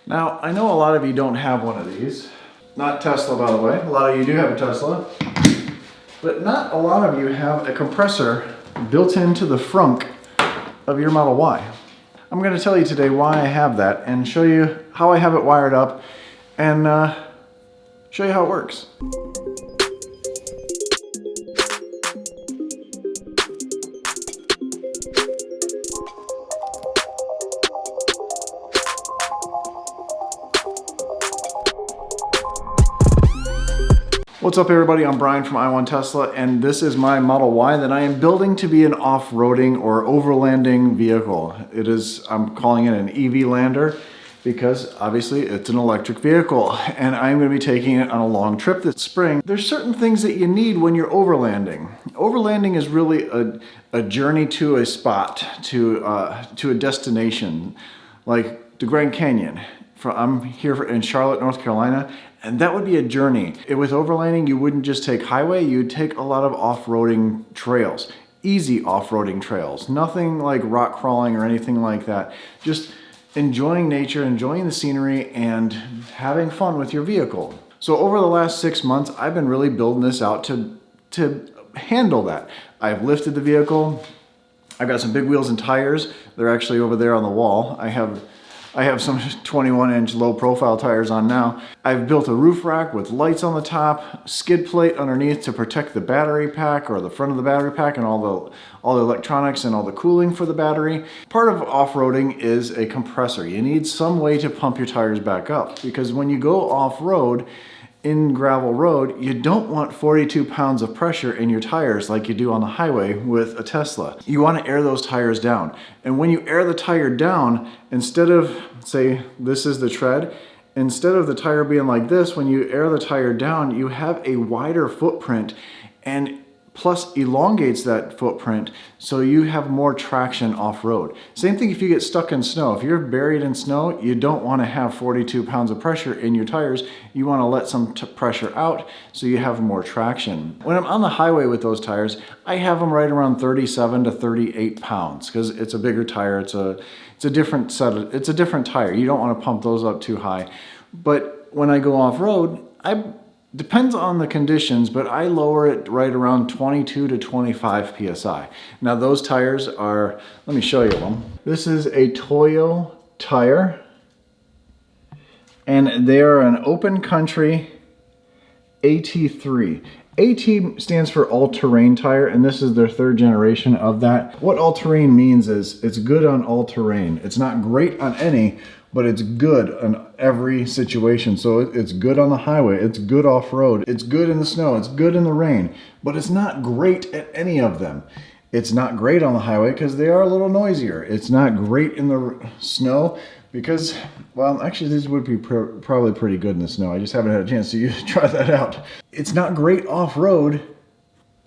Now, I know a lot of you don't have one of these. Not Tesla, by the way. A lot of you do have a Tesla. But not a lot of you have a compressor built into the frunk of your Model Y. I'm going to tell you today why I have that and show you how I have it wired up and show you how it works. What's up everybody, I'm Brian from I Want Tesla, and this is my Model Y that I am building to be an off-roading or overlanding vehicle. I'm calling it an EV lander because obviously it's an electric vehicle and I'm going to be taking it on a long trip this spring. There's certain things that you need when you're overlanding. Overlanding is really a journey to a spot, to a destination, like the Grand Canyon. I'm here in Charlotte, North Carolina, and that would be a journey. With overlanding, you wouldn't just take highway, you'd take a lot of off-roading trails. Easy off-roading trails. Nothing like rock crawling or anything like that. Just enjoying nature, enjoying the scenery, and having fun with your vehicle. So over the last 6 months, I've been really building this out to handle that. I've lifted the vehicle. I've got some big wheels and tires. They're actually over there on the wall. I have some 21-inch low-profile tires on now. I've built a roof rack with lights on the top, skid plate underneath to protect the battery pack or the front of the battery pack and all the electronics and all the cooling for the battery. Part of off-roading is a compressor. You need some way to pump your tires back up because when you go off-road, in gravel road, you don't want 42 pounds of pressure in your tires like you do on the highway with a Tesla. You want to air those tires down. And when you air the tire down, instead of, say, this is the tread, instead of the tire being like this, when you air the tire down, you have a wider footprint and plus elongates that footprint so you have more traction off-road. Same thing if you get stuck in snow. If you're buried in snow, you don't want to have 42 pounds of pressure in your tires. You want to let some pressure out so you have more traction. When I'm on the highway with those tires, I have them right around 37 to 38 pounds because it's a bigger tire. It's a different tire. You don't want to pump those up too high. But when I go off-road, depends on the conditions, but I lower it right around 22 to 25 PSI. Now those tires are, let me show you them. This is a Toyo tire, and they are an open country AT3. AT stands for all-terrain tire, and this is their 3rd generation of that. What all-terrain means is it's good on all terrain. It's not great on any, but it's good on every situation. So it's good on the highway, it's good off-road, it's good in the snow, it's good in the rain, but it's not great at any of them. It's not great on the highway because they are a little noisier. It's not great in the snow because, well, actually these would be probably pretty good in the snow. I just haven't had a chance to try that out. It's not great off-road,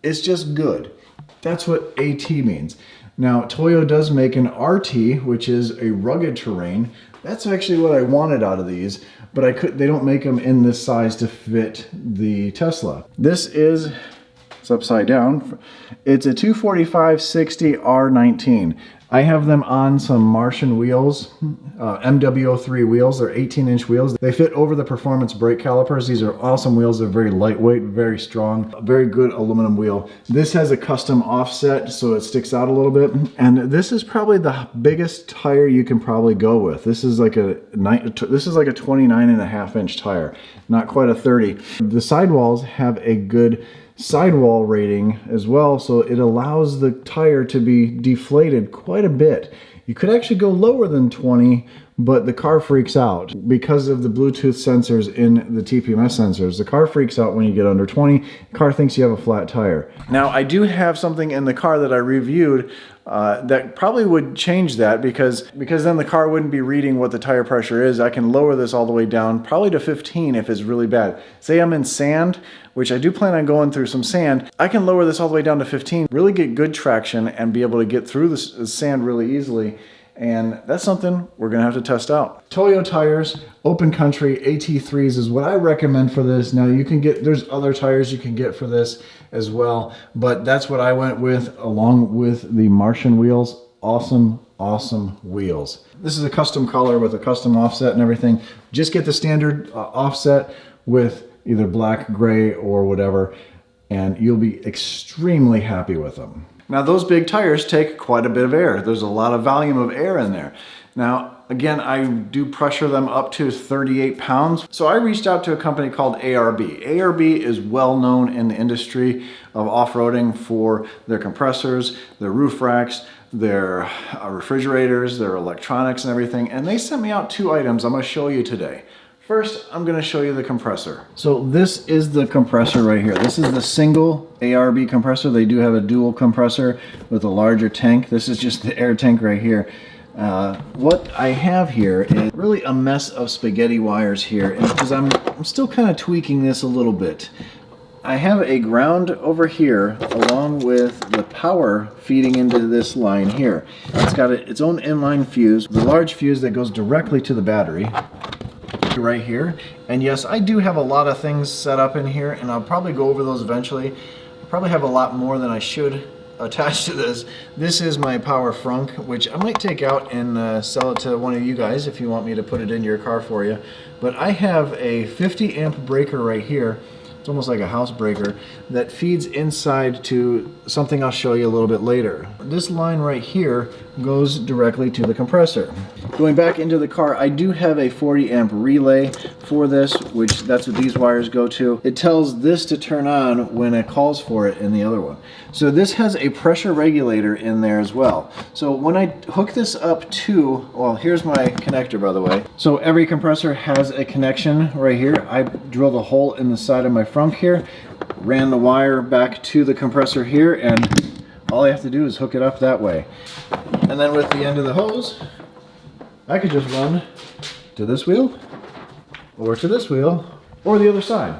it's just good. That's what AT means. Now, Toyo does make an RT, which is a rugged terrain. That's actually what I wanted out of these, but they don't make them in this size to fit the Tesla. It's upside down. It's a 245/60 R19. I have them on some Martian wheels, MW03 wheels. They're 18-inch wheels. They fit over the performance brake calipers. These are awesome wheels. They're very lightweight, very strong, very good aluminum wheel. This has a custom offset, so it sticks out a little bit. And this is probably the biggest tire you can probably go with. This is like a 29.5-inch tire, not quite a 30. The sidewalls have a good sidewall rating as well, so it allows the tire to be deflated quite a bit. You could actually go lower than 20, but the car freaks out because of the Bluetooth sensors in the TPMS sensors. The car freaks out when you get under 20. The car thinks you have a flat tire. Now, I do have something in the car that I reviewed that probably would change that because then the car wouldn't be reading what the tire pressure is. I can lower this all the way down, probably to 15 if it's really bad. Say I'm in sand, which I do plan on going through some sand. I can lower this all the way down to 15, really get good traction and be able to get through the sand really easily. And that's something we're gonna have to test out. Toyo tires, open country, AT3s is what I recommend for this. Now you can get, there's other tires you can get for this as well, but that's what I went with along with the Martian wheels. Awesome, awesome wheels. This is a custom color with a custom offset and everything. Just get the standard offset with either black, gray, or whatever, and you'll be extremely happy with them. Now those big tires take quite a bit of air. There's a lot of volume of air in there. Now, again, I do pressure them up to 38 pounds. So I reached out to a company called ARB. ARB is well known in the industry of off-roading for their compressors, their roof racks, their refrigerators, their electronics and everything. And they sent me out 2 items I'm gonna show you today. First, I'm gonna show you the compressor. So this is the compressor right here. This is the single ARB compressor. They do have a dual compressor with a larger tank. This is just the air tank right here. What I have here is really a mess of spaghetti wires here, and because I'm still kind of tweaking this a little bit. I have a ground over here along with the power feeding into this line here. It's got its own inline fuse, the large fuse that goes directly to the battery right here. And yes, I do have a lot of things set up in here, and I'll probably go over those eventually. I probably have a lot more than I should attached to this. This is my power frunk, which I might take out and sell it to one of you guys if you want me to put it in your car for you. But I have a 50 amp breaker right here. It's almost like a house breaker that feeds inside to something I'll show you a little bit later. This line right here goes directly to the compressor. Going back into the car, I do have a 40 amp relay for this, which that's what these wires go to. It tells this to turn on when it calls for it in the other one. So this has a pressure regulator in there as well. So when I hook this up to, well, here's my connector, by the way. So every compressor has a connection right here. I drilled a hole in the side of my frunk here, ran the wire back to the compressor here, and all I have to do is hook it up that way. And then with the end of the hose, I could just run to this wheel, or to this wheel, or the other side.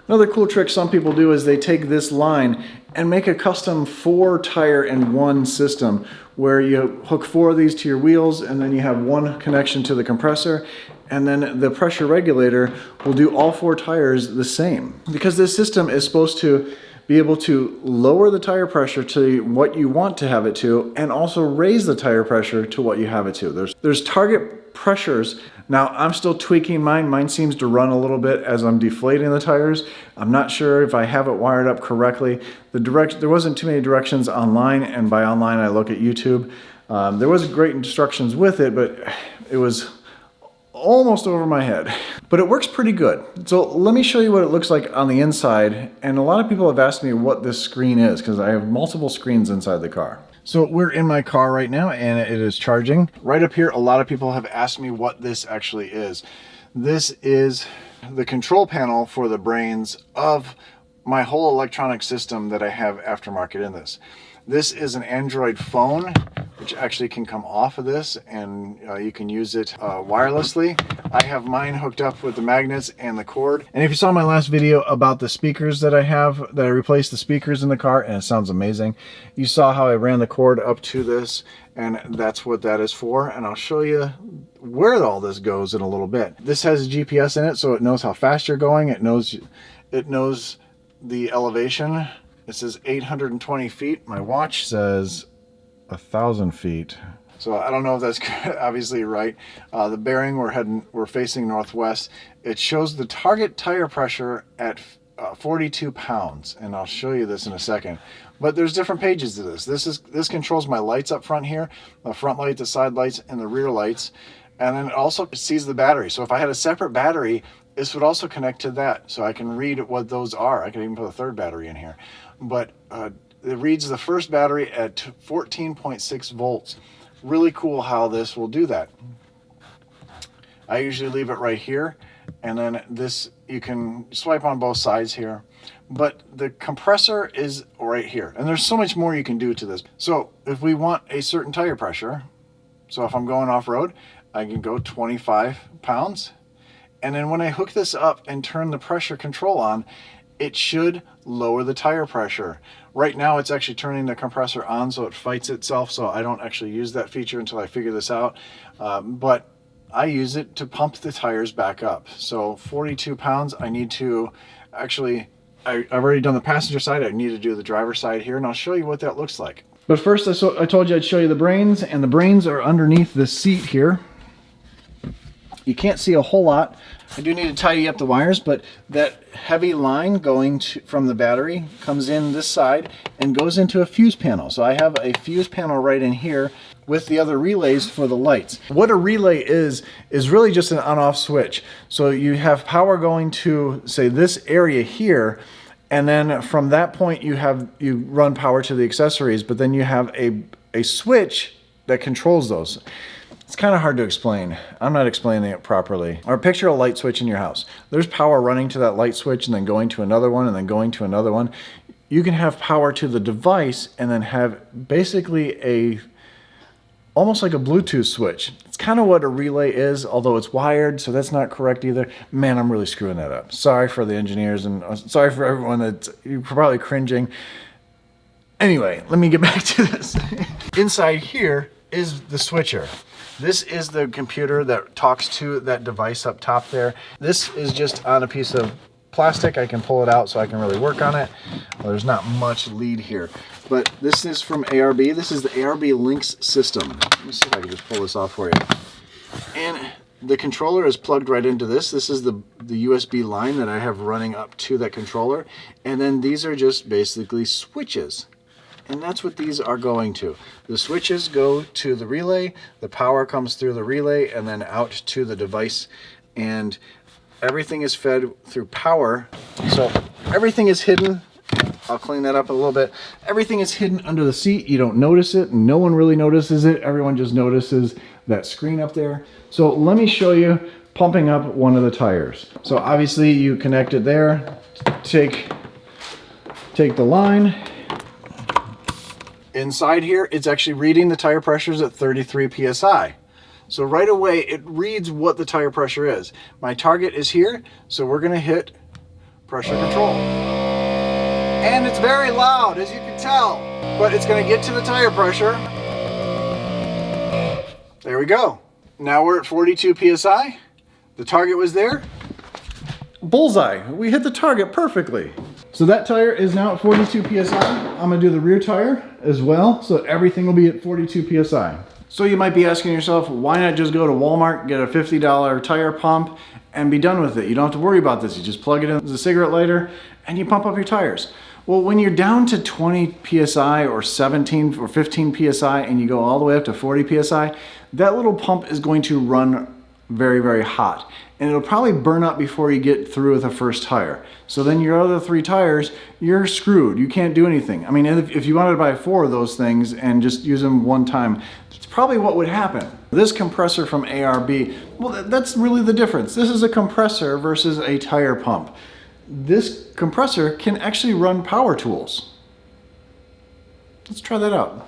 Another cool trick some people do is they take this line and make a custom 4 tire in one system where you hook 4 of these to your wheels, and then you have one connection to the compressor, and then the pressure regulator will do all 4 tires the same. Because this system is supposed to be able to lower the tire pressure to what you want to have it to, and also raise the tire pressure to what you have it to. There's target pressures. Now I'm still tweaking mine. Mine seems to run a little bit as I'm deflating the tires. I'm not sure if I have it wired up correctly. There wasn't too many directions online, and by online I look at YouTube. There was great instructions with it, but it was almost over my head. But it works pretty good. So let me show you what it looks like on the inside. And a lot of people have asked me what this screen is, because I have multiple screens inside the car. So we're in my car right now and it is charging. Right up here, a lot of people have asked me what this actually is. This is the control panel for the brains of my whole electronic system that I have aftermarket in this. This is an Android phone, which actually can come off of this, and you can use it wirelessly. I have mine hooked up with the magnets and the cord. And if you saw my last video about the speakers that I have, that I replaced the speakers in the car, and it sounds amazing. You saw how I ran the cord up to this, and that's what that is for. And I'll show you where all this goes in a little bit. This has GPS in it, so it knows how fast you're going. It knows the elevation. It says 820 feet. My watch says 1,000 feet. So I don't know if that's obviously right. The bearing, we're facing northwest. It shows the target tire pressure at 42 pounds, and I'll show you this in a second. But there's different pages to this. This controls my lights up front here, the front light, the side lights, and the rear lights. And then it also sees the battery. So if I had a separate battery, this would also connect to that. So I can read what those are. I can even put a third battery in here. But it reads the first battery at 14.6 volts. Really cool how this will do that. I usually leave it right here, and then this, you can swipe on both sides here. But the compressor is right here, and there's so much more you can do to this. So if we want a certain tire pressure, so if I'm going off-road, I can go 25 pounds. And then when I hook this up and turn the pressure control on, it should lower the tire pressure. Right now it's actually turning the compressor on, so it fights itself, so I don't actually use that feature until I figure this out. But I use it to pump the tires back up. So 42 pounds, I need to actually, I've already done the passenger side, I need to do the driver's side here, and I'll show you what that looks like. But first, I told you I'd show you the brains, and the brains are underneath this seat here. You can't see a whole lot. I do need to tidy up the wires, but that heavy line going from the battery comes in this side and goes into a fuse panel. So I have a fuse panel right in here with the other relays for the lights. What a relay is really just an on-off switch. So you have power going to, say, this area here, and then from that point you run power to the accessories, but then you have a switch that controls those. It's kind of hard to explain. I'm not explaining it properly. Or picture a light switch in your house. There's power running to that light switch and then going to another one and then going to another one. You can have power to the device and then have basically almost like a Bluetooth switch. It's kind of what a relay is, although it's wired, so that's not correct either. Man, I'm really screwing that up. Sorry for the engineers and sorry for everyone you're probably cringing. Anyway, let me get back to this. Inside here is the switcher. This is the computer that talks to that device up top there. This is just on a piece of plastic. I can pull it out so I can really work on it. Well, there's not much lead here, but this is from ARB. This is the ARB Links system. Let me see if I can just pull this off for you. And the controller is plugged right into this. This is the USB line that I have running up to that controller. And then these are just basically switches. And that's what these are going to. The switches go to the relay, the power comes through the relay and then out to the device, and everything is fed through power. So everything is hidden. I'll clean that up a little bit. Everything is hidden under the seat. You don't notice it. No one really notices it. Everyone just notices that screen up there. So let me show you pumping up one of the tires. So obviously you connect it there. Take the line. Inside here, it's actually reading the tire pressures at 33 psi. So right away, it reads what the tire pressure is. My target is here, so we're gonna hit pressure control. And it's very loud, as you can tell, but it's gonna get to the tire pressure. There we go. Now we're at 42 psi. The target was there. Bullseye, we hit the target perfectly. So that tire is now at 42 psi. I'm gonna do the rear tire as well, so everything will be at 42 psi. So you might be asking yourself, why not just go to Walmart, get a $50 tire pump, and be done with it? You don't have to worry about this. You just plug it in as a cigarette lighter, and you pump up your tires. Well, when you're down to 20 psi or 17 or 15 psi, and you go all the way up to 40 psi, that little pump is going to run very, very hot. And it'll probably burn up before you get through with the first tire. So then your other 3 tires, you're screwed. You can't do anything. I mean, if you wanted to buy 4 of those things and just use them one time, it's probably what would happen. This compressor from ARB, well, that's really the difference. This is a compressor versus a tire pump. This compressor can actually run power tools. Let's try that out.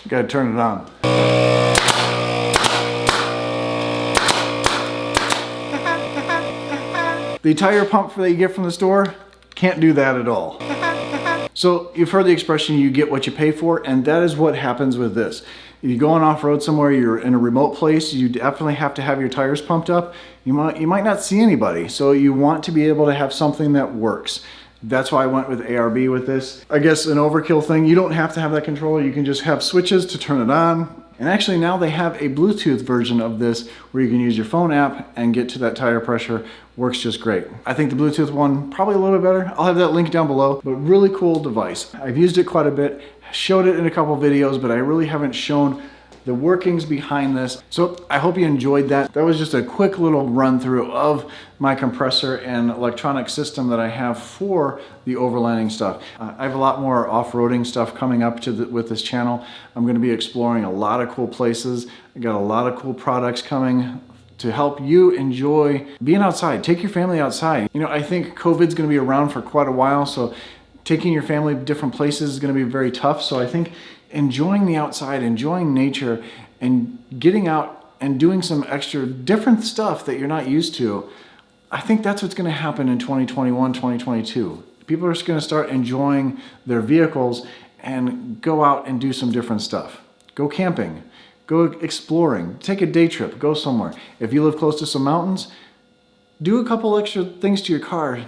Gotta turn it on. The tire pump that you get from the store can't do that at all. So you've heard the expression, you get what you pay for, and that is what happens with this. If you go on off-road somewhere, you're in a remote place, you definitely have to have your tires pumped up. You might not see anybody, so you want to be able to have something that works. That's why I went with ARB with this. I guess an overkill thing, you don't have to have that controller, you can just have switches to turn it on. And actually now they have a Bluetooth version of this where you can use your phone app and get to that tire pressure. Works just great. I think the Bluetooth one, probably a little bit better. I'll have that link down below, but really cool device. I've used it quite a bit, showed it in a couple videos, but I really haven't shown the workings behind this. So I hope you enjoyed that. That was just a quick little run through of my compressor and electronic system that I have for the overlanding stuff. I have a lot more off-roading stuff coming up with this channel. I'm going to be exploring a lot of cool places. I got a lot of cool products coming to help you enjoy being outside. Take your family outside. You know, I think COVID's going to be around for quite a while, so taking your family to different places is going to be very tough. So I think enjoying the outside, enjoying nature, and getting out and doing some extra different stuff that you're not used to, I think that's what's going to happen in 2021, 2022. People are just going to start enjoying their vehicles and go out and do some different stuff. Go camping, go exploring, take a day trip, go somewhere. If you live close to some mountains, do a couple extra things to your car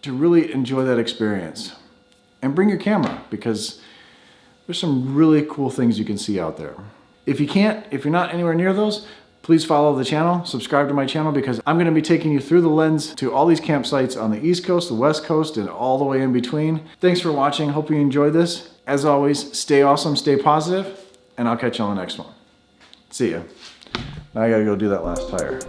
to really enjoy that experience. And bring your camera, because there's some really cool things you can see out there. If you're not anywhere near those, please follow the channel, subscribe to my channel, because I'm gonna be taking you through the lens to all these campsites on the East Coast, the West Coast, and all the way in between. Thanks for watching, hope you enjoyed this. As always, stay awesome, stay positive, and I'll catch you on the next one. See ya. Now I gotta go do that last tire.